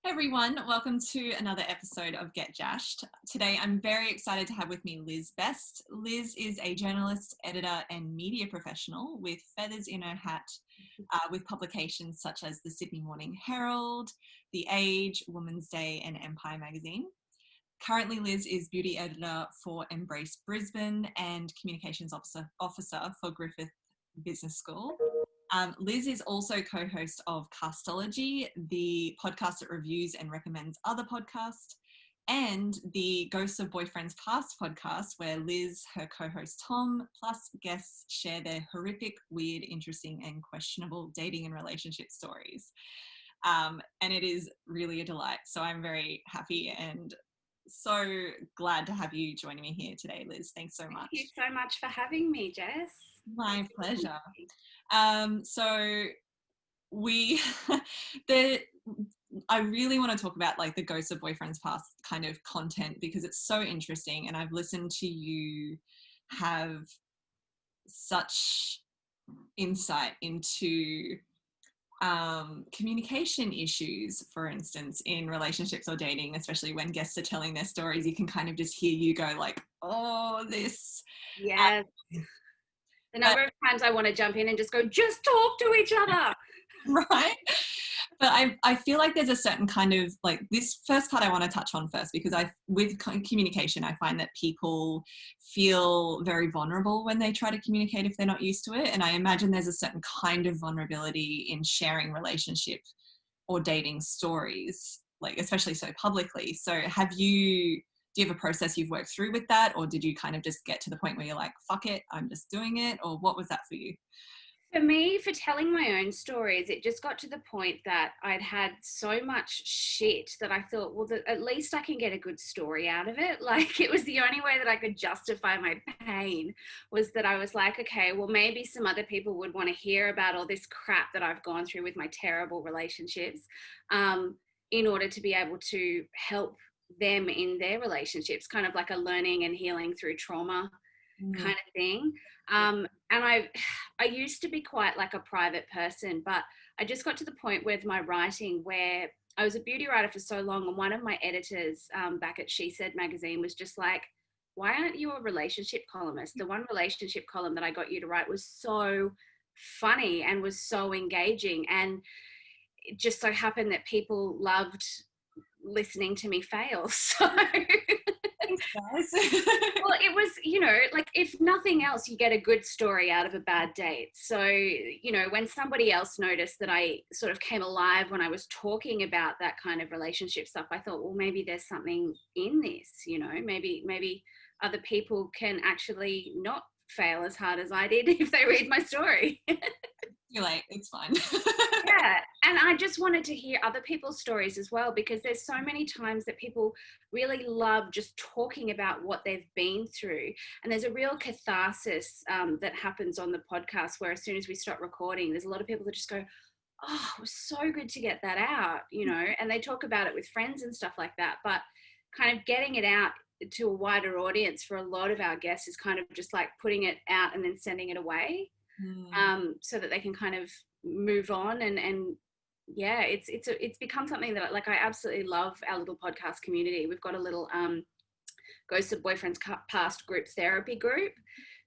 Hey everyone, welcome to another episode of Get Jashed. Today I'm very excited to have with me Liz Best. Liz is a journalist, editor and media professional with feathers in her hat with publications such as the Sydney Morning Herald, The Age, Woman's Day and Empire magazine. Currently Liz is beauty editor for Embrace Brisbane and communications officer for Griffith Business School. Liz is also co-host of Castology, the podcast that reviews and recommends other podcasts, and the Ghosts of Boyfriends Past podcast, where Liz, her co-host Tom, plus guests share their horrific, weird, interesting, and questionable dating and relationship stories. And it is really a delight. So I'm very happy and so glad to have you joining me here today, Liz. Thanks so much. Thank you so much for having me, Jess. My pleasure. So I really want to talk about like the Ghosts of Boyfriends Past kind of content because it's so interesting, and I've listened to you have such insight into communication issues, for instance, in relationships or dating, especially when guests are telling their stories. You can kind of just hear you go like, oh, this. Yes. The number of times I want to jump in and just go, just talk to each other. Right. But I feel like there's a certain kind of like this first part I want to touch on first, because with communication, I find that people feel very vulnerable when they try to communicate if they're not used to it. And I imagine there's a certain kind of vulnerability in sharing relationship or dating stories, like especially so publicly. So do you have a process you've worked through with that? Or did you kind of just get to the point where you're like, fuck it, I'm just doing it? Or what was that for you? For me, for telling my own stories, it just got to the point that I'd had so much shit that I thought, well, at least I can get a good story out of it. Like, it was the only way that I could justify my pain, was that I was like, okay, well, maybe some other people would want to hear about all this crap that I've gone through with my terrible relationships, in order to be able to help them in their relationships, kind of like a learning and healing through trauma kind of thing. And I used to be quite like a private person, but I just got to the point with my writing where I was a beauty writer for so long, and one of my editors back at She Said magazine was just like, why aren't you a relationship columnist? The one relationship column that I got you to write was so funny and was so engaging, and it just so happened that people loved listening to me fail. So Thanks, guys. well, it was, like, if nothing else, you get a good story out of a bad date. So, when somebody else noticed that I sort of came alive when I was talking about that kind of relationship stuff, I thought, well, maybe there's something in this, maybe other people can actually not fail as hard as I did if they read my story. You're like, it's fine. Yeah, and I just wanted to hear other people's stories as well, because there's so many times that people really love just talking about what they've been through, and there's a real catharsis that happens on the podcast where as soon as we stop recording, there's a lot of people that just go, oh, it was so good to get that out, and they talk about it with friends and stuff like that, but kind of getting it out to a wider audience for a lot of our guests is kind of just like putting it out and then sending it away. So that they can kind of move on, and yeah, it's become something that, like, I absolutely love our little podcast community. We've got a little Ghosts of Boyfriends Past group therapy group.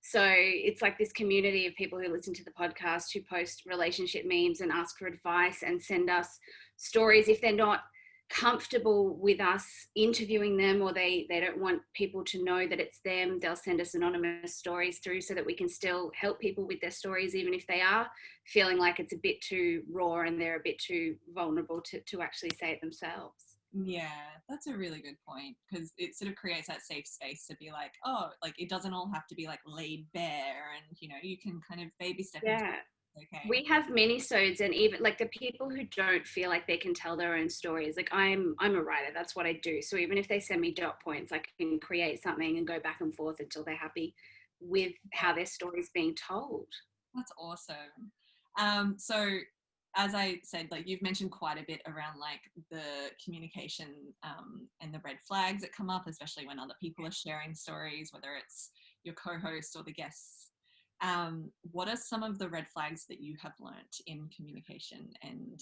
So it's like this community of people who listen to the podcast, who post relationship memes and ask for advice and send us stories if they're not comfortable with us interviewing them, or they don't want people to know that it's them. They'll send us anonymous stories through so that we can still help people with their stories, even if they are feeling like it's a bit too raw and they're a bit too vulnerable to actually say it themselves. Yeah, that's a really good point, because it sort of creates that safe space to be like, oh, like it doesn't all have to be like laid bare, and you can kind of baby step into it. Okay. We have minisodes, and even like the people who don't feel like they can tell their own stories, like I'm a writer, that's what I do. So even if they send me dot points, I can create something and go back and forth until they're happy with how their story's being told. That's awesome. So as I said, like you've mentioned quite a bit around like the communication and the red flags that come up, especially when other people are sharing stories, whether it's your co-host or the guests. What are some of the red flags that you have learnt in communication? And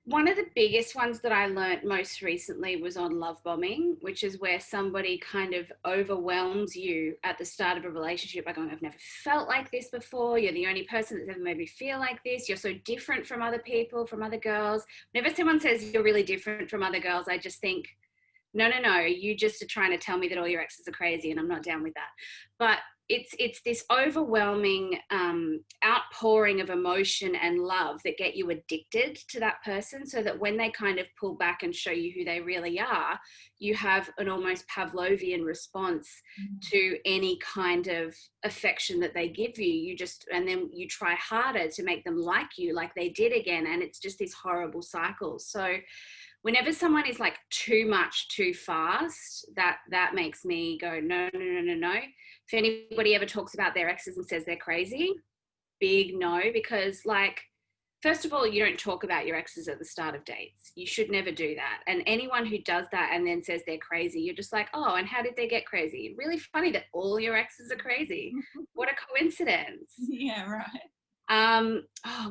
One of the biggest ones that I learnt most recently was on love bombing, which is where somebody kind of overwhelms you at the start of a relationship by going, I've never felt like this before. You're the only person that's ever made me feel like this. You're so different from other people, from other girls. Whenever someone says you're really different from other girls, I just think, no, you just are trying to tell me that all your exes are crazy, and I'm not down with that. But it's this overwhelming outpouring of emotion and love that get you addicted to that person, so that when they kind of pull back and show you who they really are, you have an almost Pavlovian response to any kind of affection that they give you. And then you try harder to make them like you, like they did again. And it's just this horrible cycle. So whenever someone is like too much too fast, that makes me go, no. If anybody ever talks about their exes and says they're crazy, big no, because like, first of all, you don't talk about your exes at the start of dates. You should never do that. And anyone who does that and then says they're crazy, you're just like, oh, and how did they get crazy? Really funny that all your exes are crazy. What a coincidence. Yeah, right.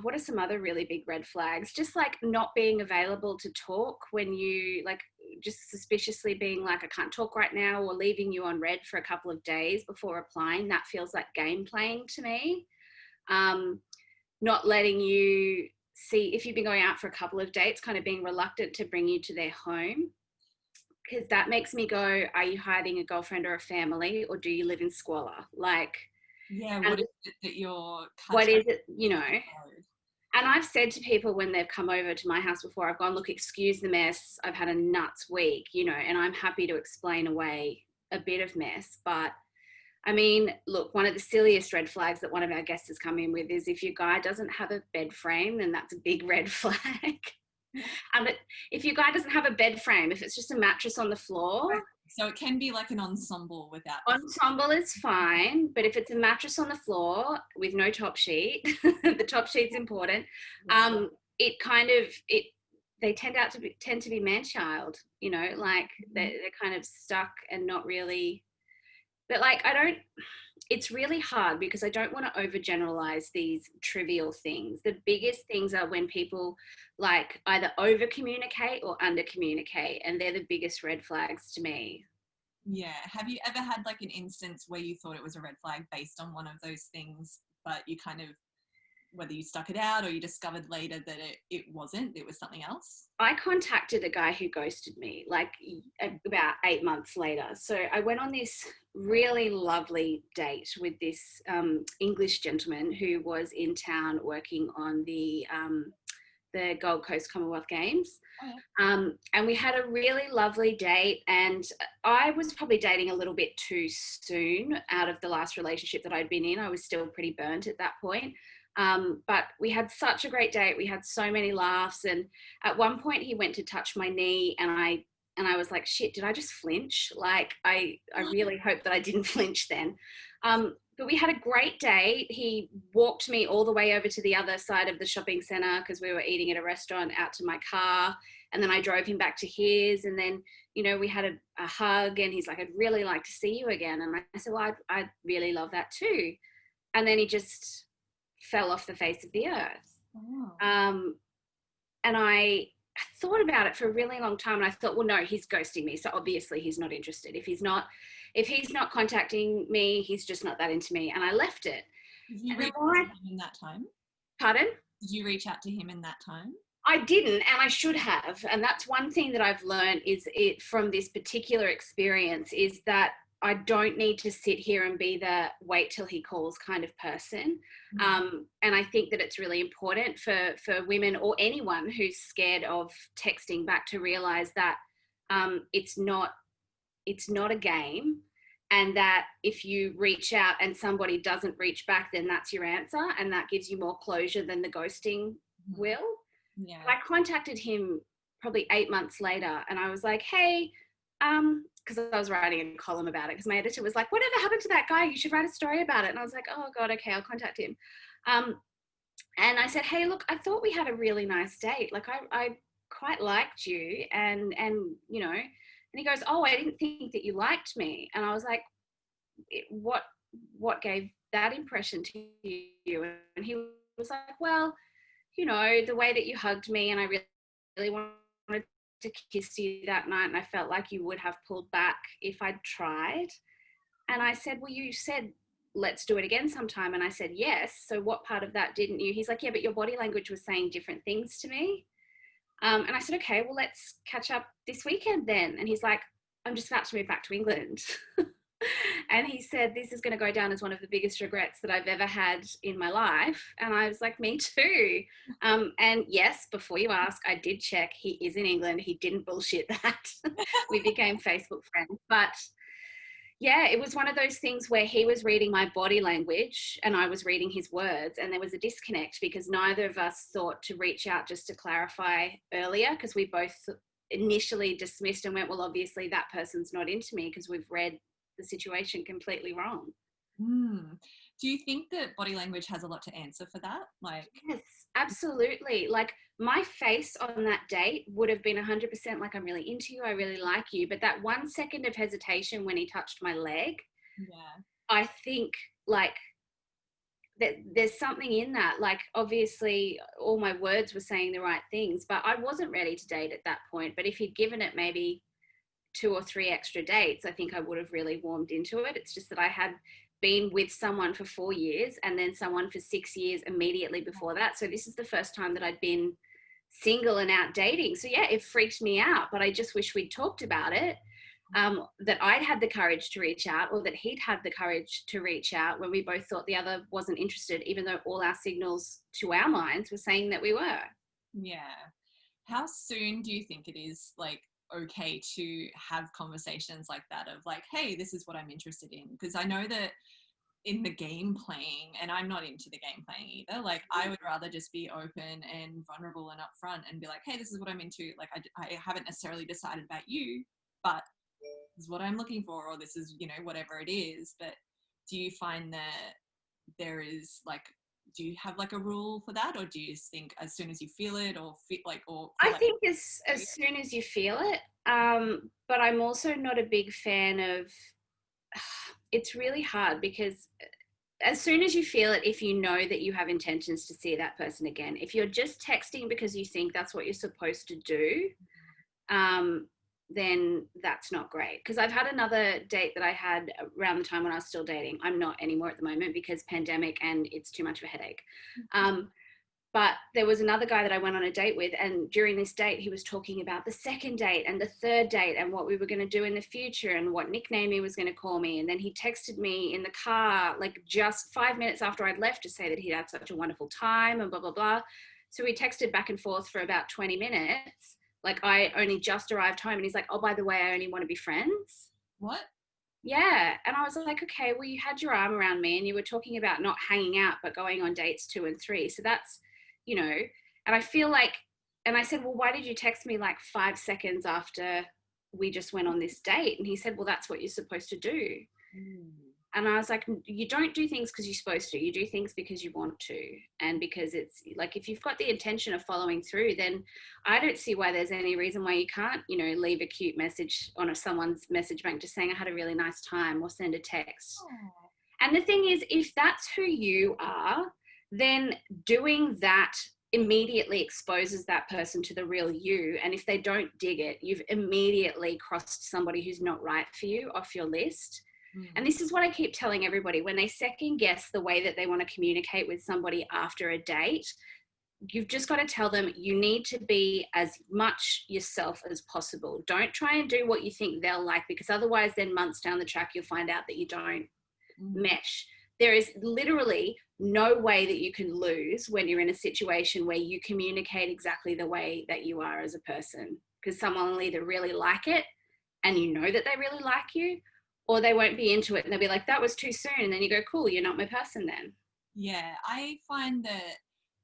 What are some other really big red flags? Just like not being available to talk when you like, just suspiciously being like, I can't talk right now, or leaving you on red for a couple of days before replying. That feels like game playing to me. Not letting you see, if you've been going out for a couple of dates, kind of being reluctant to bring you to their home, because that makes me go, are you hiding a girlfriend or a family, or do you live in squalor? Like, yeah, what is it that you're what is it, you know? And I've said to people when they've come over to my house before, I've gone, look, excuse the mess, I've had a nuts week, you know, and I'm happy to explain away a bit of mess. But I mean, look, one of the silliest red flags that one of our guests has come in with is if your guy doesn't have a bed frame, then that's a big red flag. But if your guy doesn't have a bed frame, if it's just a mattress on the floor. So it can be like an ensemble without. Ensemble is fine, but if it's a mattress on the floor with no top sheet, the top sheet's important. It kind of, they tend to be man-child, you know, like they're kind of stuck and not really. But like, it's really hard because I don't want to overgeneralize these trivial things. The biggest things are when people like either over communicate or under communicate, and they're the biggest red flags to me. Yeah. Have you ever had like an instance where you thought it was a red flag based on one of those things, but you kind of, whether you stuck it out or you discovered later that it wasn't, it was something else? I contacted a guy who ghosted me like about 8 months later. So I went on this really lovely date with this English gentleman who was in town working on the Gold Coast Commonwealth Games. And we had a really lovely date, and I was probably dating a little bit too soon out of the last relationship that I'd been in. I was still pretty burnt at that point. But we had such a great date. We had so many laughs. And at one point he went to touch my knee, and I was like, shit, did I just flinch? Like, I really hope that I didn't flinch then. But we had a great date. He walked me all the way over to the other side of the shopping centre because we were eating at a restaurant, out to my car. And then I drove him back to his. And then, you know, we had a hug, and he's like, I'd really like to see you again. And I said, well, I'd really love that too. And then he just fell off the face of the earth. Oh. And I thought about it for a really long time, and I thought, well, no, he's ghosting me, so obviously he's not interested. If he's not contacting me, he's just not that into me. And I left it. Did you reach out to him in that time? Pardon? Did you reach out to him in that time? I didn't, and I should have. And that's one thing that I've learned from this particular experience is that I don't need to sit here and be the wait till he calls kind of person. And I think that it's really important for women or anyone who's scared of texting back to realize that it's not a game, and that if you reach out and somebody doesn't reach back, then that's your answer, and that gives you more closure than the ghosting will. Yeah. I contacted him probably 8 months later, and I was like, hey, because I was writing a column about it, because my editor was like, whatever happened to that guy? You should write a story about it. And I was like, oh God, okay, I'll contact him. And I said, hey, look, I thought we had a really nice date. Like I quite liked you, and you know, and he goes, oh, I didn't think that you liked me. And I was like, what gave that impression to you? And he was like, well, you know, the way that you hugged me, and I wanted to kiss you that night, and I felt like you would have pulled back if I'd tried. And I said, well, you said, let's do it again sometime. And I said, yes. So what part of that didn't you? He's like, yeah, but your body language was saying different things to me. And I said, okay, well, let's catch up this weekend then. And he's like, I'm just about to move back to England. And he said, this is going to go down as one of the biggest regrets that I've ever had in my life. And I was like, me too. And yes, before you ask, I did check. He is in England. He didn't bullshit that. We became Facebook friends. But yeah, it was one of those things where he was reading my body language and I was reading his words, and there was a disconnect because neither of us thought to reach out just to clarify earlier, because we both initially dismissed and went, well, obviously that person's not into me because we've read the situation completely wrong. Do you think that body language has a lot to answer for that? Like, yes, absolutely. Like my face on that date would have been 100% like, I'm really into you, I really like you. But that 1 second of hesitation when he touched my leg, yeah, I think like that there's something in that. Like obviously all my words were saying the right things, but I wasn't ready to date at that point. But if he'd given it maybe 2 or 3 extra dates, I think I would have really warmed into it. It's just that I had been with someone for 4 years and then someone for 6 years immediately before that. So this is the first time that I'd been single and out dating. So yeah, it freaked me out, but I just wish we'd talked about it, that I'd had the courage to reach out, or that he'd had the courage to reach out when we both thought the other wasn't interested, even though all our signals to our minds were saying that we were. Yeah. How soon do you think it is like okay to have conversations like that of like, hey, this is what I'm interested in? Because I know that in the game playing, and I'm not into the game playing either, like I would rather just be open and vulnerable and upfront and be like, hey, this is what I'm into. Like I haven't necessarily decided about you, but this is what I'm looking for, or this is, you know, whatever it is. But do you find that there is like, do you have like a rule for that, or do you just think as soon as you feel it, or feel like, or I like, think as soon as you feel it, but I'm also not a big fan of, it's really hard because as soon as you feel it, if you know that you have intentions to see that person again, if you're just texting because you think that's what you're supposed to do, then that's not great. Because I've had another date that I had around the time when I was still dating. I'm not anymore at the moment because pandemic and it's too much of a headache. But there was another guy that I went on a date with, and during this date, he was talking about the second date and the third date and what we were going to do in the future and what nickname he was going to call me. And then he texted me in the car, like just 5 minutes after I'd left, to say that he'd had such a wonderful time and blah, blah, blah. So we texted back and forth for about 20 minutes. Like I only just arrived home, and he's like, oh, by the way, I only want to be friends. what? Yeah. And I was like, okay, well, you had your arm around me and you were talking about not hanging out, but going on dates 2 and 3. So that's, you know, and I feel like, and I said, well, why did you text me like 5 seconds after we just went on this date? And he said, well, that's what you're supposed to do. And I was like, you don't do things because you're supposed to. You do things because you want to. And because it's like, if you've got the intention of following through, then I don't see why there's any reason why you can't, you know, leave a cute message on someone's message bank just saying I had a really nice time, or send a text. And the thing is, if that's who you are, then doing that immediately exposes that person to the real you. And if they don't dig it, you've immediately crossed somebody who's not right for you off your list. And this is what I keep telling everybody when they second guess the way that they want to communicate with somebody after a date. You've just got to tell them you need to be as much yourself as possible. Don't try and do what you think they'll like, because otherwise then months down the track, you'll find out that you don't mesh. There is literally no way that you can lose when you're in a situation where you communicate exactly the way that you are as a person, because someone will either really like it and you know that they really like you, or they won't be into it and they'll be like, that was too soon. And then you go, cool, you're not my person then. Yeah, I find that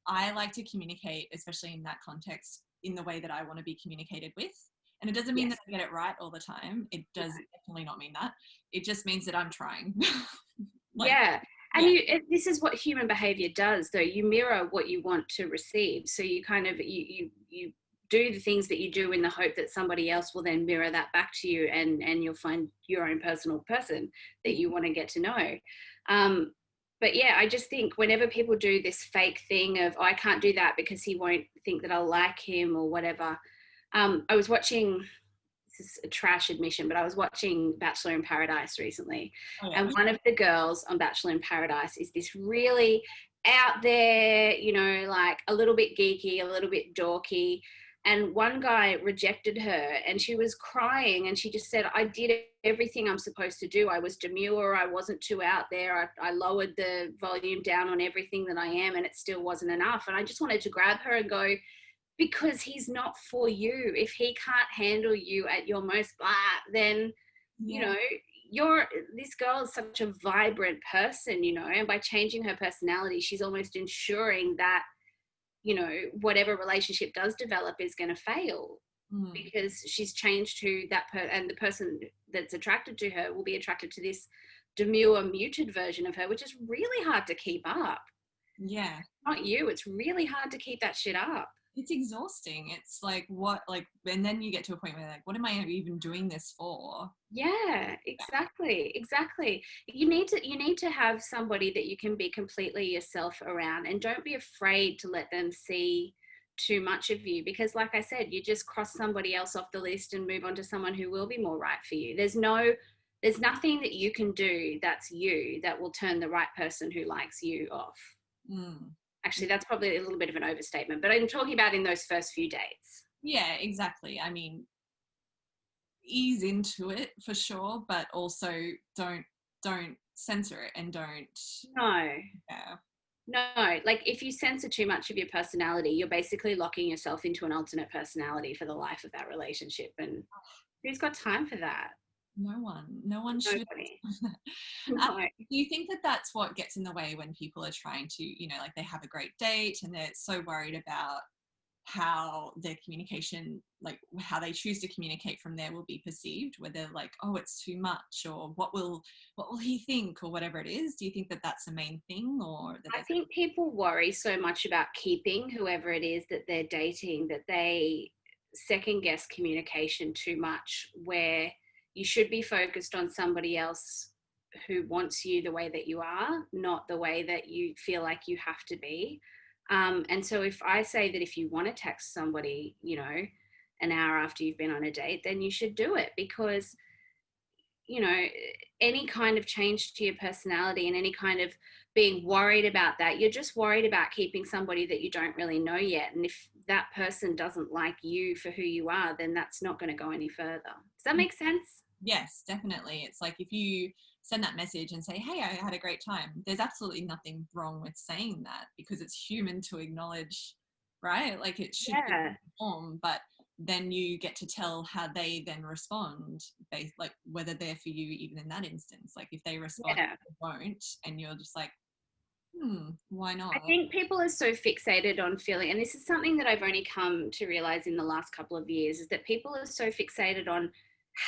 I like to communicate, especially in that context, in the way that I want to be communicated with. And it doesn't mean that I get it right all the time. It does definitely not mean that. It just means that I'm trying. And this is what human behavior does, though. You mirror what you want to receive. So you kind of, you do the things that you do in the hope that somebody else will then mirror that back to you, and you'll find your own personal person that you want to get to know. But yeah, I just think whenever people do this fake thing of, oh, I can't do that because he won't think that I'll like him or whatever. I was watching, this is a trash admission, but I was watching Bachelor in Paradise recently. Oh, yeah. And one of the girls on Bachelor in Paradise is this really out there, you know, like a little bit geeky, a little bit dorky. And one guy rejected her and she was crying and she just said, I did everything I'm supposed to do. I was demure. I wasn't too out there. I lowered the volume down on everything that I am and it still wasn't enough. And I just wanted to grab her and go, because he's not for you. If he can't handle you at your most blah, then, you know, this girl is such a vibrant person, you know, and by changing her personality, she's almost ensuring that, you know, whatever relationship does develop is going to fail because she's changed who that and the person that's attracted to her will be attracted to this demure, muted version of her, which is really hard to keep up. Yeah. Not you. It's really hard to keep that shit up. It's exhausting. It's like, what, like, and then you get to a point where like, what am I even doing this for? Yeah, exactly. You need to have somebody that you can be completely yourself around, and don't be afraid to let them see too much of you, because like I said, you just cross somebody else off the list and move on to someone who will be more right for you. There's nothing that you can do that's you that will turn the right person who likes you off. Actually, that's probably a little bit of an overstatement, but I'm talking about in those first few dates. Yeah, exactly. I mean, ease into it for sure, but also don't censor it and don't. No. Yeah. No, like if you censor too much of your personality, you're basically locking yourself into an alternate personality for the life of that relationship. And who's got time for that? No one should. No. Do you think that that's what gets in the way when people are trying to, you know, like they have a great date and they're so worried about how their communication, like how they choose to communicate from there will be perceived, where they're like, oh, it's too much, or what will he think, or whatever it is? Do you think that that's the main thing? Or I think people worry so much about keeping whoever it is that they're dating that they second guess communication too much, where you should be focused on somebody else who wants you the way that you are, not the way that you feel like you have to be. And so if I say that if you want to text somebody, you know, an hour after you've been on a date, then you should do it, because, you know, any kind of change to your personality and any kind of being worried about that, you're just worried about keeping somebody that you don't really know yet. And if that person doesn't like you for who you are, then that's not going to go any further. Does that make sense? Yes, definitely. It's like if you send that message and say, hey, I had a great time, there's absolutely nothing wrong with saying that, because it's human to acknowledge, right? Like it should be a form, but then you get to tell how they then respond, based like whether they're for you even in that instance. Like if they respond, they won't, and you're just like, why not? I think people are so fixated on feeling, and this is something that I've only come to realize in the last couple of years, is that people are so fixated on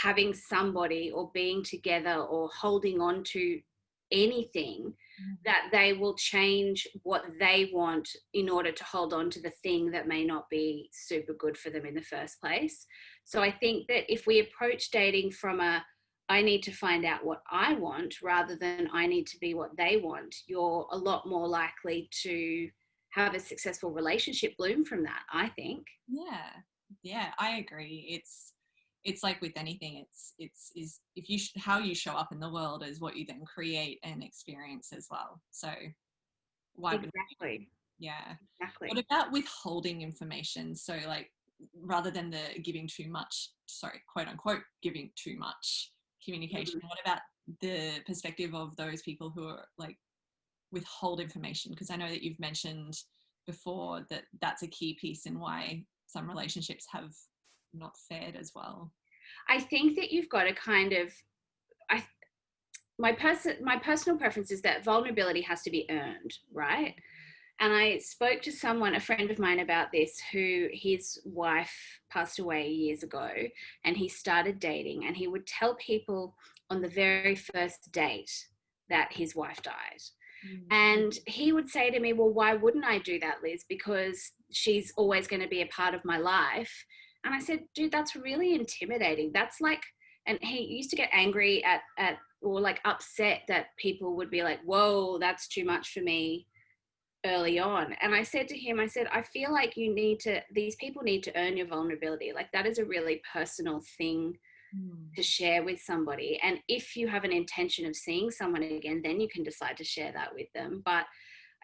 having somebody or being together or holding on to anything that they will change what they want in order to hold on to the thing that may not be super good for them in the first place. So I think that if we approach dating from I need to find out what I want rather than I need to be what they want, you're a lot more likely to have a successful relationship bloom from that, I think. Yeah, I agree. It's like with anything, it's if you how you show up in the world is what you then create and experience as well. So why exactly. Exactly. What about withholding information? So like rather than the giving too much, quote unquote, giving too much communication, what about the perspective of those people who are like withhold information? Because I know that you've mentioned before that that's a key piece in why some relationships have not fared as well. I think that you've got to kind of, my personal preference is that vulnerability has to be earned, right? And I spoke to a friend of mine about this, who his wife passed away years ago, and he started dating, and he would tell people on the very first date that his wife died. And he would say to me, well, why wouldn't I do that, Liz? Because she's always going to be a part of my life. And I said, dude, that's really intimidating. That's like and he used to get angry at or like upset that people would be like, whoa, that's too much for me early on. And I said to him, I feel like these people need to earn your vulnerability. Like that is a really personal thing to share with somebody. And if you have an intention of seeing someone again, then you can decide to share that with them. But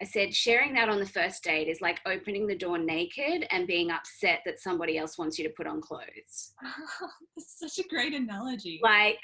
I said, sharing that on the first date is like opening the door naked and being upset that somebody else wants you to put on clothes. That's such a great analogy. Like,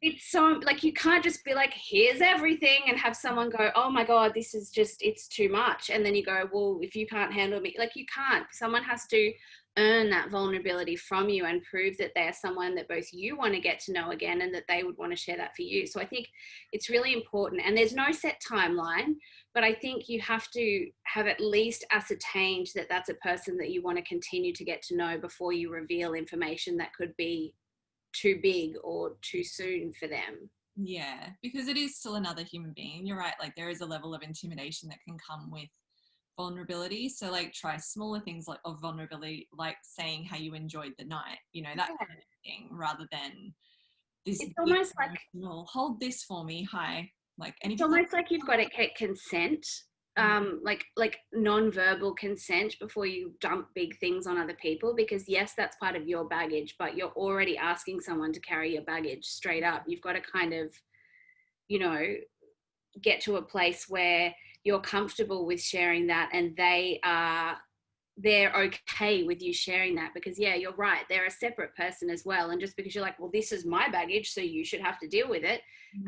it's so, like, you can't just be like, here's everything, and have someone go, oh my God, this is just, it's too much. And then you go, well, if you can't handle me, like, you can't. Someone has to earn that vulnerability from you and prove that they're someone that both you want to get to know again and that they would want to share that for you. So I think it's really important. And there's no set timeline, but I think you have to have at least ascertained that that's a person that you want to continue to get to know before you reveal information that could be too big or too soon for them. Yeah, because it is still another human being. You're right. Like there is a level of intimidation that can come with vulnerability. So like try smaller things like of vulnerability, like saying how you enjoyed the night, you know, that kind of thing, rather than this It's almost like, hold this for me, hi. Like it's almost like you've got to get consent, like non-verbal consent before you dump big things on other people, because yes, that's part of your baggage, but you're already asking someone to carry your baggage straight up. You've got to kind of, you know, get to a place where you're comfortable with sharing that and they're okay with you sharing that, because yeah, you're right, they're a separate person as well. And just because you're like, well, this is my baggage, so you should have to deal with it,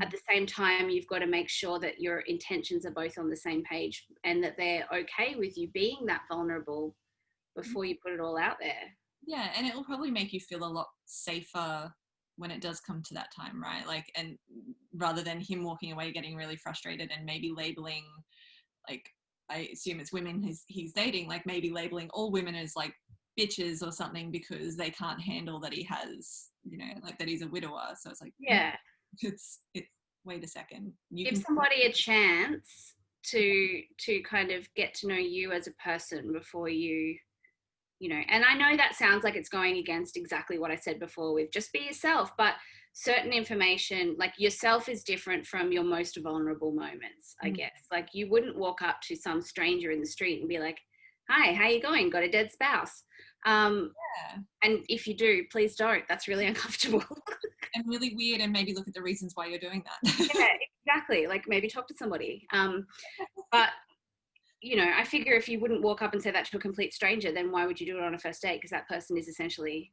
at the same time, you've got to make sure that your intentions are both on the same page and that they're okay with you being that vulnerable before you put it all out there. Yeah, and it will probably make you feel a lot safer when it does come to that time, right? Like, and rather than him walking away getting really frustrated and maybe labeling, like, I assume it's women he's dating, like maybe labeling all women as like bitches or something because they can't handle that he has, you know, like that he's a widower. So it's like, yeah, it's wait a second. Give somebody a chance to kind of get to know you as a person before you know, and I know that sounds like it's going against exactly what I said before with just be yourself, but certain information, like yourself, is different from your most vulnerable moments, I guess. Like you wouldn't walk up to some stranger in the street and be like, hi, how you going? Got a dead spouse? And if you do, please don't. That's really uncomfortable. And really weird, and maybe look at the reasons why you're doing that. Yeah, exactly. Like maybe talk to somebody. But you know, I figure if you wouldn't walk up and say that to a complete stranger, then why would you do it on a first date? Because that person is essentially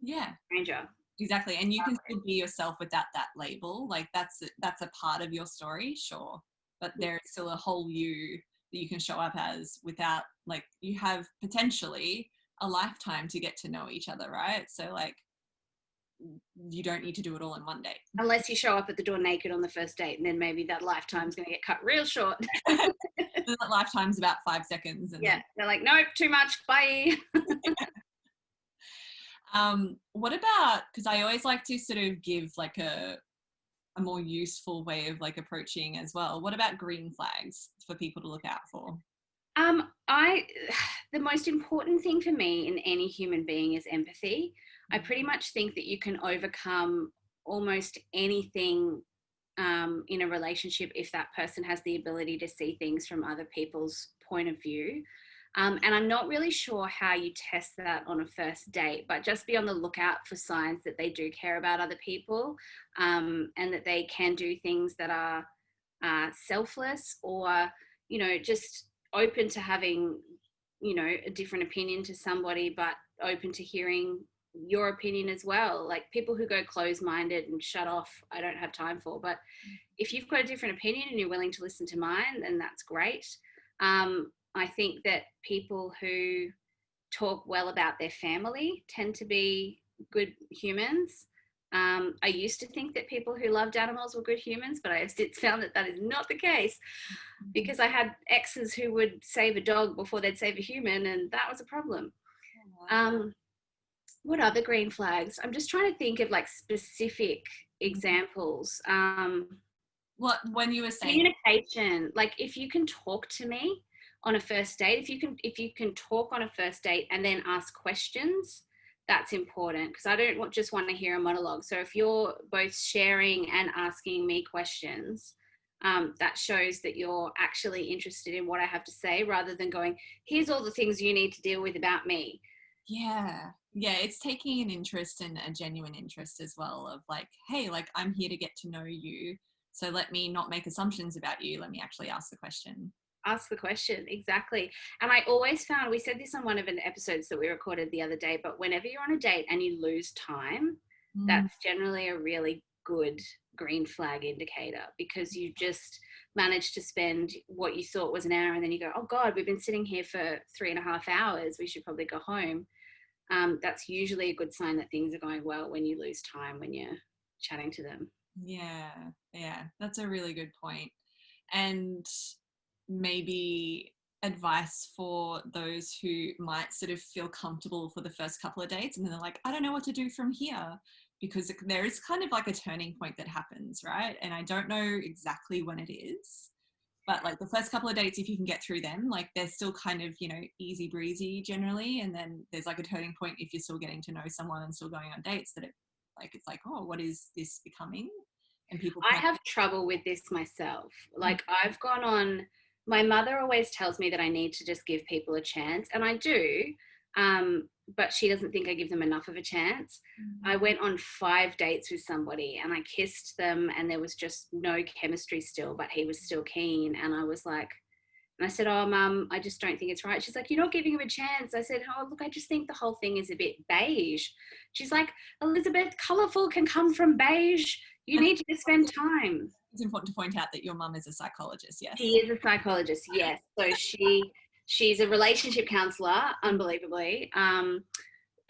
a stranger. Exactly. And you can still be yourself without that label. Like that's a part of your story, sure. But there's still a whole you that you can show up as without, like, you have potentially a lifetime to get to know each other, right? So like you don't need to do it all in one day. Unless you show up at the door naked on the first date, and then maybe that lifetime's going to get cut real short. That lifetime's about 5 seconds. And they're like, nope, too much, bye. What about, because I always like to sort of give like a more useful way of like approaching as well. What about green flags for people to look out for? The most important thing for me in any human being is empathy. I pretty much think that you can overcome almost anything in a relationship if that person has the ability to see things from other people's point of view. And I'm not really sure how you test that on a first date, but just be on the lookout for signs that they do care about other people, and that they can do things that are selfless, or, you know, just open to having, you know, a different opinion to somebody, but open to hearing your opinion as well. Like people who go closed-minded and shut off, I don't have time for. But if you've got a different opinion and you're willing to listen to mine, then that's great. I think that people who talk well about their family tend to be good humans. I used to think that people who loved animals were good humans, but I have since found that that is not the case, because I had exes who would save a dog before they'd save a human, and that was a problem. What other green flags? I'm just trying to think of like specific examples. What, when you were saying communication, like if you can talk to me on a first date, if you can talk on a first date and then ask questions, that's important, because I don't just want to hear a monologue. So if you're both sharing and asking me questions, that shows that you're actually interested in what I have to say, rather than going, here's all the things you need to deal with about me. Yeah. Yeah. It's taking an interest and a genuine interest as well of like, hey, like I'm here to get to know you. So let me not make assumptions about you. Let me actually ask the question. Ask the question, exactly. And I always found, we said this on one of the episodes that we recorded the other day, but whenever you're on a date and you lose time, that's generally a really good green flag indicator, because you just managed to spend what you thought was an hour, and then you go, oh God, we've been sitting here for 3.5 hours, we should probably go home. That's usually a good sign that things are going well, when you lose time when you're chatting to them. Yeah. Yeah. That's a really good point. And maybe advice for those who might sort of feel comfortable for the first couple of dates and then they're like, I don't know what to do from here, because there is kind of like a turning point that happens, right? And I don't know exactly when it is, but like the first couple of dates, if you can get through them, like they're still kind of, you know, easy breezy generally. And then there's like a turning point if you're still getting to know someone and still going on dates, that it's like, oh, what is this becoming? And people I have trouble with this myself. Like, I've gone on, my mother always tells me that I need to just give people a chance, and I do, but she doesn't think I give them enough of a chance. I went on 5 dates with somebody and I kissed them, and there was just no chemistry still, but he was still keen. And I was like, and I said, oh, Mum, I just don't think it's right. She's like, you're not giving him a chance. I said, oh, look, I just think the whole thing is a bit beige. She's like, Elizabeth, colourful can come from beige. You need to just spend time. It's important to point out that your mum is a psychologist, yes? She is a psychologist, yes. So she's a relationship counsellor, unbelievably,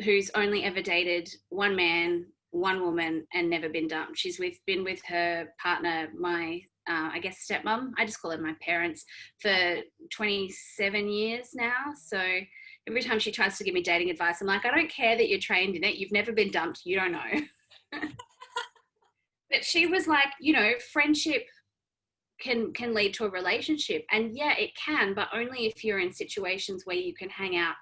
who's only ever dated one man, one woman, and never been dumped. She's been with her partner, my I guess stepmom, I just call her my parents, for 27 years now. So every time she tries to give me dating advice, I'm like, I don't care that you're trained in it. You've never been dumped. You don't know. But she was like, you know, friendship can lead to a relationship. And yeah, it can, but only if you're in situations where you can hang out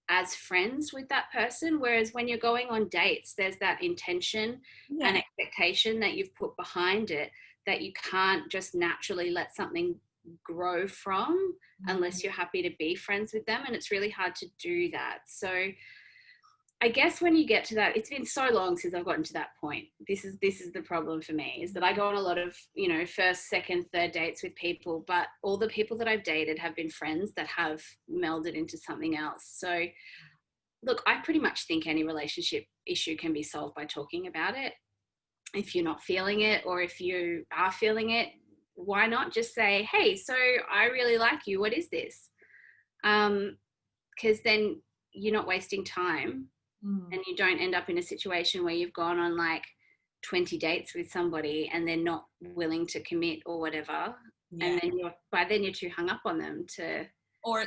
as friends with that person. Whereas when you're going on dates, there's that intention and expectation that you've put behind it, that you can't just naturally let something grow from unless you're happy to be friends with them. And it's really hard to do that. So I guess when you get to that, it's been so long since I've gotten to that point. This is the problem for me, is that I go on a lot of, you know, first, second, third dates with people, but all the people that I've dated have been friends that have melded into something else. So look, I pretty much think any relationship issue can be solved by talking about it. If you're not feeling it, or if you are feeling it, why not just say, hey, so I really like you. What is this? Because then you're not wasting time. And you don't end up in a situation where you've gone on like 20 dates with somebody and they're not willing to commit or whatever. And then by then you're too hung up on them to... Or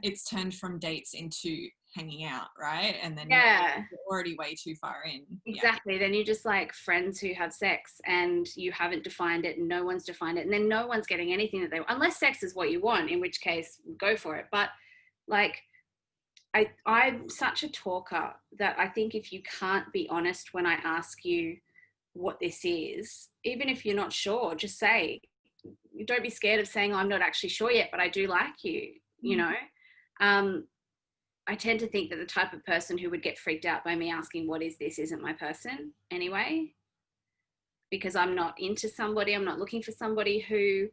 it's turned from dates into hanging out, right? And then you're already way too far in. Exactly. Yeah. Then you're just like friends who have sex and you haven't defined it and no one's defined it. And then no one's getting anything that they want, unless sex is what you want, in which case go for it. But like... I'm such a talker that I think if you can't be honest when I ask you what this is, even if you're not sure, just say. Don't be scared of saying, oh, I'm not actually sure yet, but I do like you, you know. I tend to think that the type of person who would get freaked out by me asking what is this isn't my person anyway, because I'm not into somebody, I'm not looking for somebody who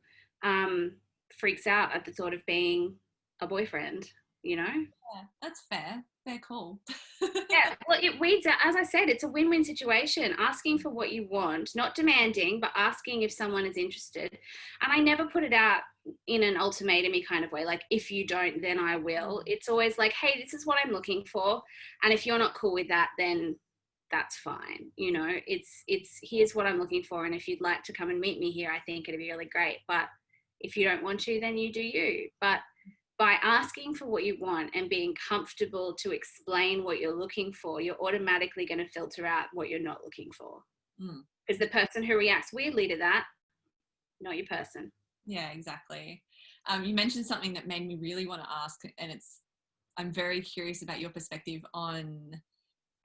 freaks out at the thought of being a boyfriend, you know. Yeah, that's fair. Fair call. Yeah, well, it weeds out, as I said, it's a win-win situation. Asking for what you want, not demanding, but asking if someone is interested. And I never put it out in an ultimatum-y kind of way, like, if you don't, then I will. It's always like, hey, this is what I'm looking for. And if you're not cool with that, then that's fine. You know, it's here's what I'm looking for. And if you'd like to come and meet me here, I think it'd be really great. But if you don't want to, then you do you. But by asking for what you want and being comfortable to explain what you're looking for, you're automatically going to filter out what you're not looking for. Because the person who reacts weirdly to that, not your person. Yeah, exactly. You mentioned something that made me really want to ask, and I'm very curious about your perspective on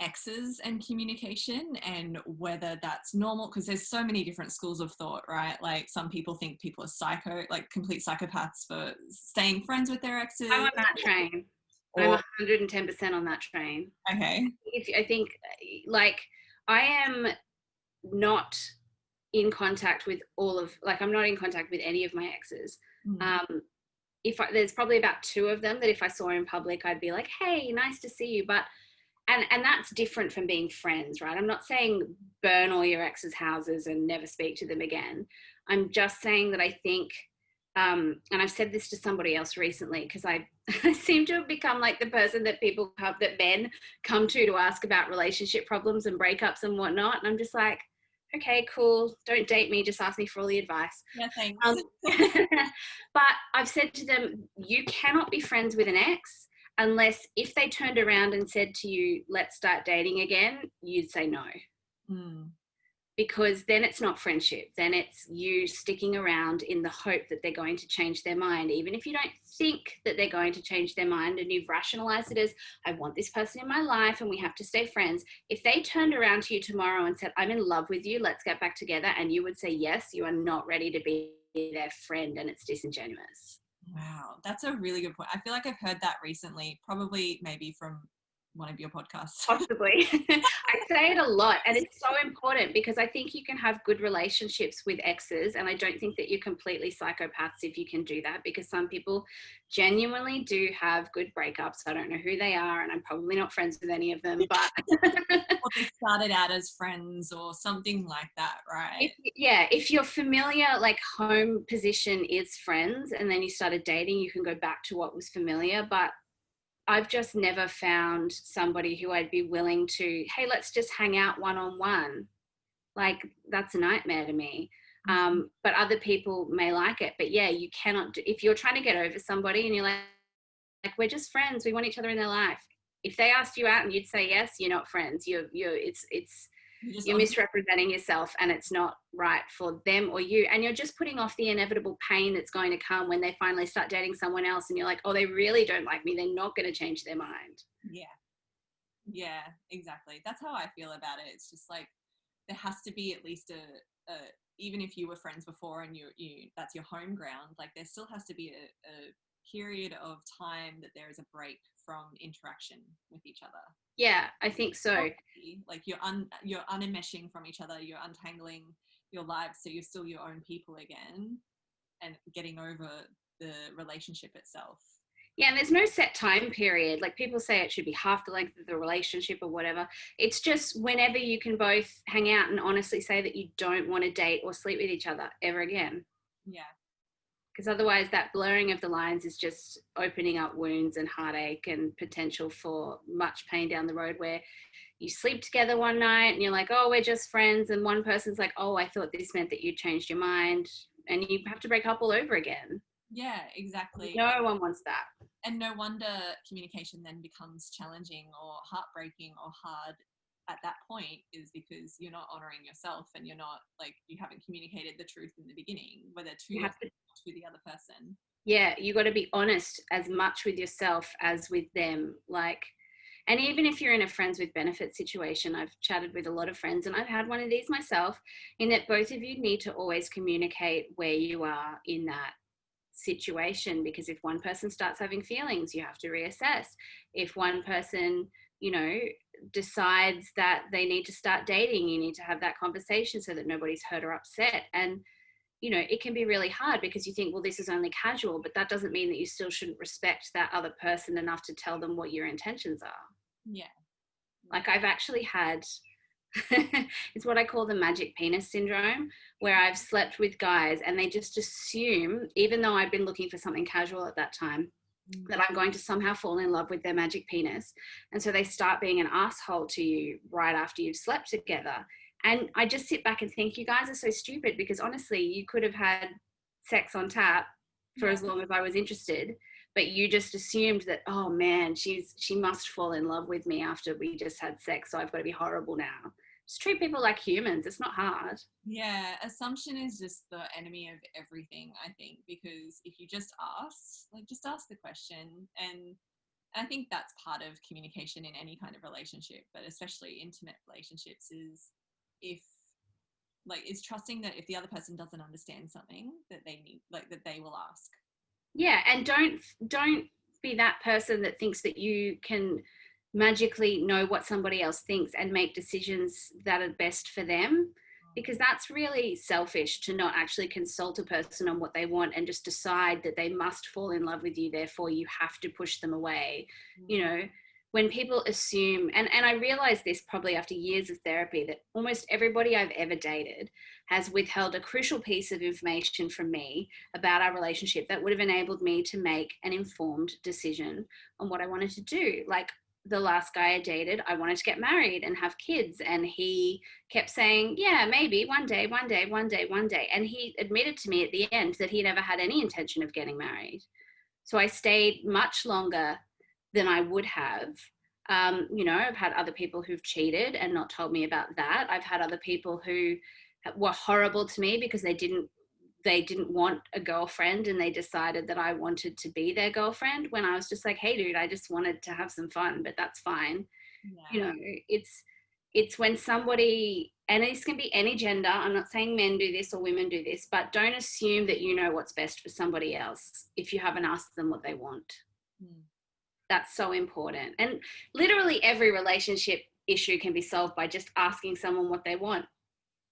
exes and communication and whether that's normal, because there's so many different schools of thought, right? Like some people think people are complete psychopaths for staying friends with their exes. I'm on that train. I'm 110% on that train. Okay. I think like I am not in contact with I'm not in contact with any of my exes. There's probably about 2 of them that if I saw in public, I'd be like, hey, nice to see you. But and that's different from being friends, right? I'm not saying burn all your exes' houses and never speak to them again. I'm just saying that I think, and I've said this to somebody else recently, because I seem to have become like the person that men come to ask about relationship problems and breakups and whatnot. And I'm just like, okay, cool. Don't date me. Just ask me for all the advice. Yeah, thanks. But I've said to them, you cannot be friends with an ex unless if they turned around and said to you, let's start dating again, you'd say no. Because then it's not friendship. Then it's you sticking around in the hope that they're going to change their mind, even if you don't think that they're going to change their mind and you've rationalized it as, I want this person in my life and we have to stay friends. If they turned around to you tomorrow and said, I'm in love with you, let's get back together, and you would say yes, you are not ready to be their friend, and it's disingenuous. Wow, that's a really good point. I feel like I've heard that recently, probably maybe from one of your podcasts. Possibly. I say it a lot, and it's so important because I think you can have good relationships with exes, and I don't think that you're completely psychopaths if you can do that, because some people genuinely do have good breakups. I don't know who they are, and I'm probably not friends with any of them, but or they started out as friends or something like that, right? If you're familiar, like home position is friends, and then you started dating, you can go back to what was familiar. But I've just never found somebody who I'd be willing to, hey, let's just hang out one-on-one. Like, that's a nightmare to me. But other people may like it. But yeah, you cannot, if you're trying to get over somebody and you're like, we're just friends, we want each other in their life. If they asked you out and you'd say yes, you're not friends. You're misrepresenting yourself, and it's not right for them or you. And you're just putting off the inevitable pain that's going to come when they finally start dating someone else and you're like, oh, they really don't like me. They're not going to change their mind. Yeah, exactly. That's how I feel about it. It's just like there has to be at least a even if you were friends before and you that's your home ground, like there still has to be a period of time that there is a break from interaction with each other. Yeah, I think so. Like you're unenmeshing from each other, you're untangling your lives, so you're still your own people again and getting over the relationship itself. Yeah, and there's no set time period. Like people say it should be half the length of the relationship or whatever. It's just whenever you can both hang out and honestly say that you don't want to date or sleep with each other ever again. Yeah. Because otherwise that blurring of the lines is just opening up wounds and heartache and potential for much pain down the road, where you sleep together one night and you're like, oh, we're just friends. And one person's like, oh, I thought this meant that you changed your mind. And you have to break up all over again. Yeah, exactly. No one wants that. And no wonder communication then becomes challenging or heartbreaking or hard at that point, is because you're not honoring yourself and you haven't communicated the truth in the beginning, whether to the other person. Yeah, you got to be honest as much with yourself as with them. And even if you're in a friends with benefits situation, I've chatted with a lot of friends and I've had one of these myself, in that both of you need to always communicate where you are in that situation, because if one person starts having feelings, you have to reassess. If one person, decides that they need to start dating, you need to have that conversation so that nobody's hurt or upset. And it can be really hard because you think, well, this is only casual, but that doesn't mean that you still shouldn't respect that other person enough to tell them what your intentions are. Yeah. Like I've actually had it's what I call the magic penis syndrome, where I've slept with guys and they just assume, even though I've been looking for something casual at that time, that I'm going to somehow fall in love with their magic penis. And so they start being an asshole to you right after you've slept together. And I just sit back and think, you guys are so stupid, because honestly, you could have had sex on tap for as long as I was interested, but you just assumed that, oh man, she must fall in love with me after we just had sex, so I've got to be horrible now. Just treat people like humans. It's not hard. Yeah, assumption is just the enemy of everything, I think, because if you just ask the question, and I think that's part of communication in any kind of relationship, but especially intimate relationships, is trusting that if the other person doesn't understand something that they need, like, that they will ask. Yeah, and don't be that person that thinks that you can magically know what somebody else thinks and make decisions that are best for them, because that's really selfish to not actually consult a person on what they want and just decide that they must fall in love with you, therefore you have to push them away. You know, when people assume, and I realized this probably after years of therapy, that almost everybody I've ever dated has withheld a crucial piece of information from me about our relationship that would have enabled me to make an informed decision on what I wanted to do. Like, the last guy I dated, I wanted to get married and have kids. And he kept saying, yeah, maybe one day, one day, one day, one day. And he admitted to me at the end that he never had any intention of getting married. So I stayed much longer than I would have. You know, I've had other people who've cheated and not told me about that. I've had other people who were horrible to me because they didn't want a girlfriend and they decided that I wanted to be their girlfriend, when I was just like, hey dude, I just wanted to have some fun, but that's fine. Yeah. You know, it's when somebody, and this can be any gender, I'm not saying men do this or women do this, but don't assume that you know what's best for somebody else if you haven't asked them what they want. That's so important. And literally every relationship issue can be solved by just asking someone what they want.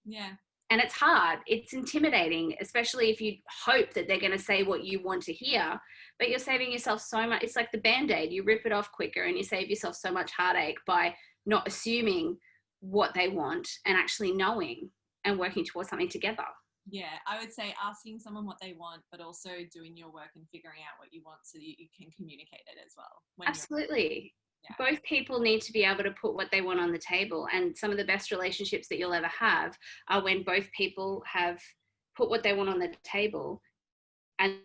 Yeah. And it's hard. It's intimidating, especially if you hope that they're going to say what you want to hear, but you're saving yourself so much. It's like the Band-Aid. You rip it off quicker and you save yourself so much heartache by not assuming what they want and actually knowing and working towards something together. Yeah, I would say asking someone what they want, but also doing your work and figuring out what you want so that you can communicate it as well. Absolutely. Yeah. Both people need to be able to put what they want on the table. And some of the best relationships that you'll ever have are when both people have put what they want on the table and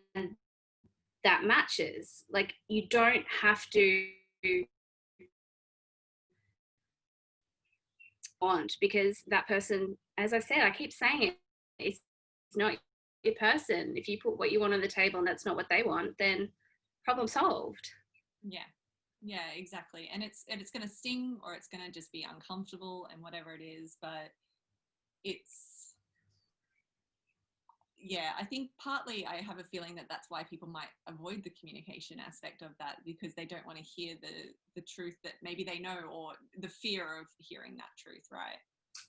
that matches. Like, you don't have to want, because that person, as I said, I keep saying it, it's not your person. If you put what you want on the table and that's not what they want, then problem solved. Yeah, exactly. And it's going to sting, or it's going to just be uncomfortable and whatever it is, but I think partly I have a feeling that that's why people might avoid the communication aspect of that, because they don't want to hear the truth that maybe they know, or the fear of hearing that truth, right?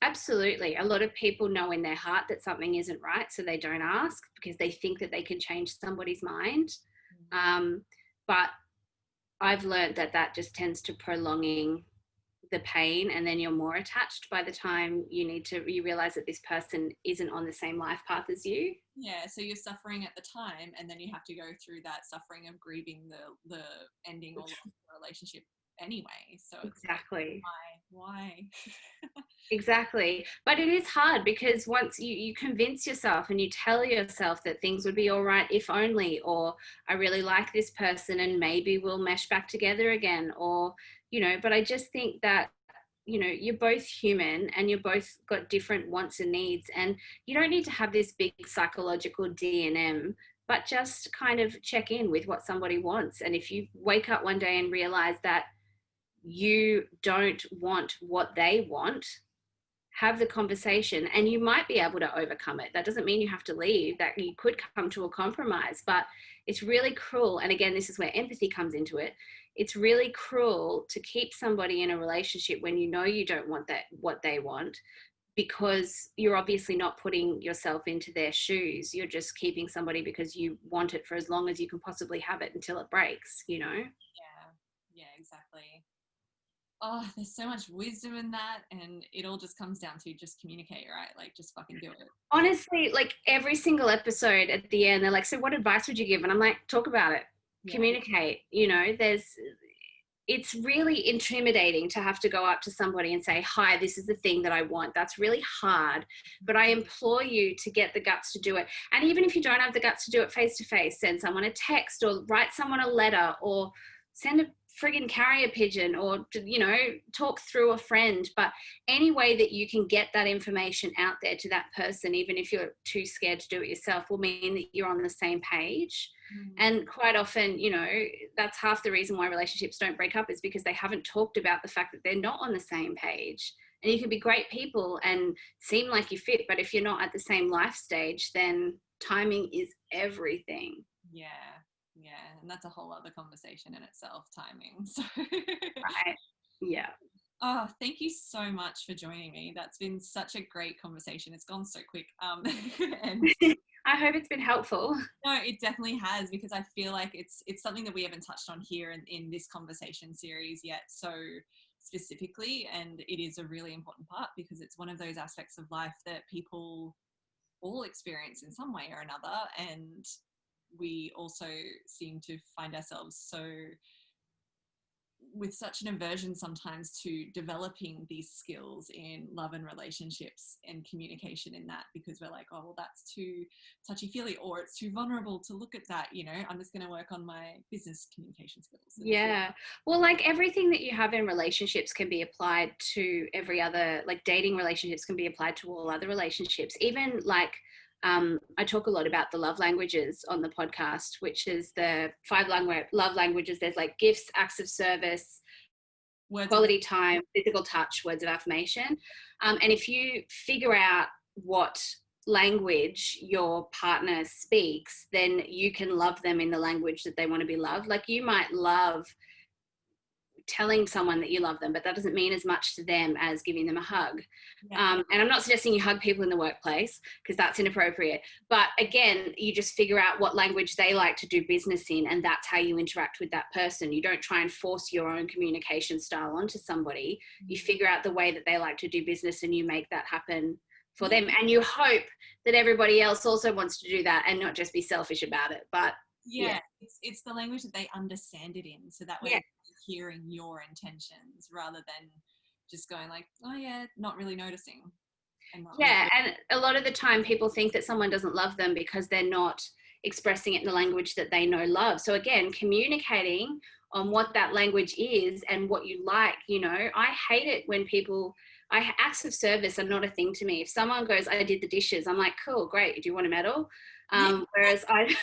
Absolutely. A lot of people know in their heart that something isn't right, so they don't ask because they think that they can change somebody's mind. But I've learned that just tends to prolonging the pain, and then you're more attached by the time you realize that this person isn't on the same life path as you. Yeah, so you're suffering at the time, and then you have to go through that suffering of grieving the ending or the relationship anyway. So exactly. Like, why? Exactly. But it is hard, because once you convince yourself and you tell yourself that things would be all right if only, or I really like this person and maybe we'll mesh back together again, or, you know, but I just think that, you know, you're both human and you're both got different wants and needs, and you don't need to have this big psychological D&M, but just kind of check in with what somebody wants. And if you wake up one day and realize that you don't want what they want, have the conversation, and you might be able to overcome it. That doesn't mean you have to leave, that you could come to a compromise, but it's really cruel. And again, this is where empathy comes into it. It's really cruel to keep somebody in a relationship when you know you don't want what they want, because you're obviously not putting yourself into their shoes. You're just keeping somebody because you want it for as long as you can possibly have it until it breaks, you know? Yeah, exactly. Oh, there's so much wisdom in that, and it all just comes down to just communicate, right? Like, just fucking do it. Honestly, like every single episode at the end, they're like, so what advice would you give? And I'm like, talk about it, communicate. You know, it's really intimidating to have to go up to somebody and say, hi, this is the thing that I want. That's really hard, but I implore you to get the guts to do it. And even if you don't have the guts to do it face to face, send someone a text or write someone a letter or send a friggin' carrier pigeon, or, you know, talk through a friend. But any way that you can get that information out there to that person, even if you're too scared to do it yourself, will mean that you're on the same page. And quite often, you know, that's half the reason why relationships don't break up, is because they haven't talked about the fact that they're not on the same page. And you can be great people and seem like you fit, but if you're not at the same life stage, then timing is everything. Yeah. And that's a whole other conversation in itself, timing. So Right. Yeah. Oh, thank you so much for joining me. That's been such a great conversation. It's gone so quick. And I hope it's been helpful. no, it definitely has, because I feel like it's something that we haven't touched on here in this conversation series yet so specifically, and it is a really important part because it's one of those aspects of life that people all experience in some way or another, and we also seem to find ourselves so with such an aversion sometimes to developing these skills in love and relationships and communication in that, because we're like, oh, well, that's too touchy-feely, or it's too vulnerable to look at that, you know, I'm just going to work on my business communication skills. Yeah. Well, like everything that you have in relationships can be applied to every other, like dating relationships can be applied to all other relationships. Even like, I talk a lot about the love languages on the podcast, which is the 5 love languages. There's like gifts, acts of service, quality time, physical touch, words of affirmation. And if you figure out what language your partner speaks, then you can love them in the language that they want to be loved. Like you might love telling someone that you love them, but that doesn't mean as much to them as giving them a hug. And I'm not suggesting you hug people in the workplace because that's inappropriate. But again, you just figure out what language they like to do business in, and that's how you interact with that person. You don't try and force your own communication style onto somebody. You figure out the way that they like to do business and you make that happen for them. And you hope that everybody else also wants to do that and not just be selfish about it. But it's the language that they understand it in, so that way they're hearing your intentions rather than just going like, oh yeah, not really noticing. And a lot of the time people think that someone doesn't love them because they're not expressing it in the language that they know love. So again, communicating on what that language is and what you like, you know, I hate it when people, acts of service are not a thing to me. If someone goes, I did the dishes, I'm like, cool, great, do you want a medal? Whereas I've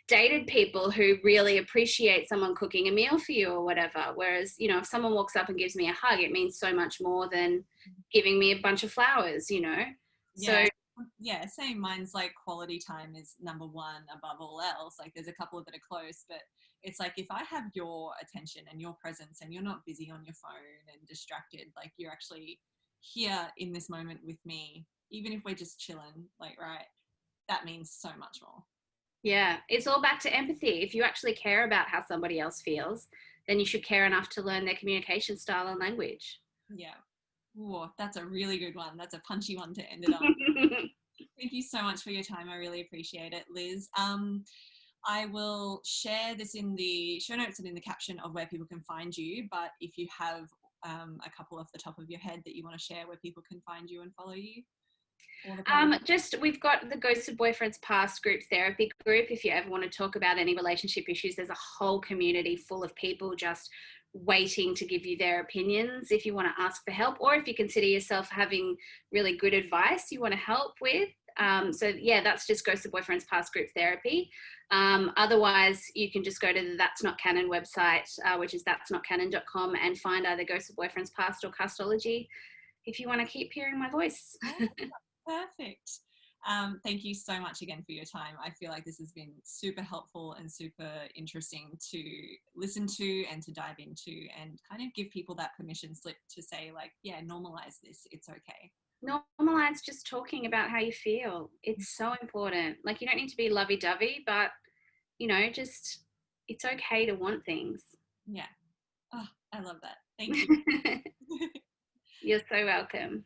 dated people who really appreciate someone cooking a meal for you or whatever. Whereas, you know, if someone walks up and gives me a hug, it means so much more than giving me a bunch of flowers, you know? Same. Mine's like quality time is number one above all else. Like there's a couple that are close, but it's like if I have your attention and your presence and you're not busy on your phone and distracted, like you're actually here in this moment with me, even if we're just chilling, like, right, that means so much more. Yeah, it's all back to empathy. If you actually care about how somebody else feels, then you should care enough to learn their communication style and language. Yeah. Whoa, that's a really good one. That's a punchy one to end it on. Thank you so much for your time. I really appreciate it, Liz. I will share this in the show notes and in the caption of where people can find you. But if you have a couple off the top of your head that you want to share where people can find you and follow you. We've got the Ghosted Boyfriends Past group therapy group. If you ever want to talk about any relationship issues, there's a whole community full of people just waiting to give you their opinions if you want to ask for help, or if you consider yourself having really good advice you want to help with. That's just Ghosted Boyfriends Past group therapy. Otherwise, you can just go to the That's Not Canon website, which is that'snotcanon.com, and find either Ghosted Boyfriends Past or Castology if you want to keep hearing my voice. Perfect. Thank you so much again for your time. I feel like this has been super helpful and super interesting to listen to and to dive into, and kind of give people that permission slip to say like, yeah, normalize this. It's okay. Normalize just talking about how you feel. It's so important. Like you don't need to be lovey-dovey, but you know, just it's okay to want things. Yeah. Oh, I love that. Thank you. You're so welcome.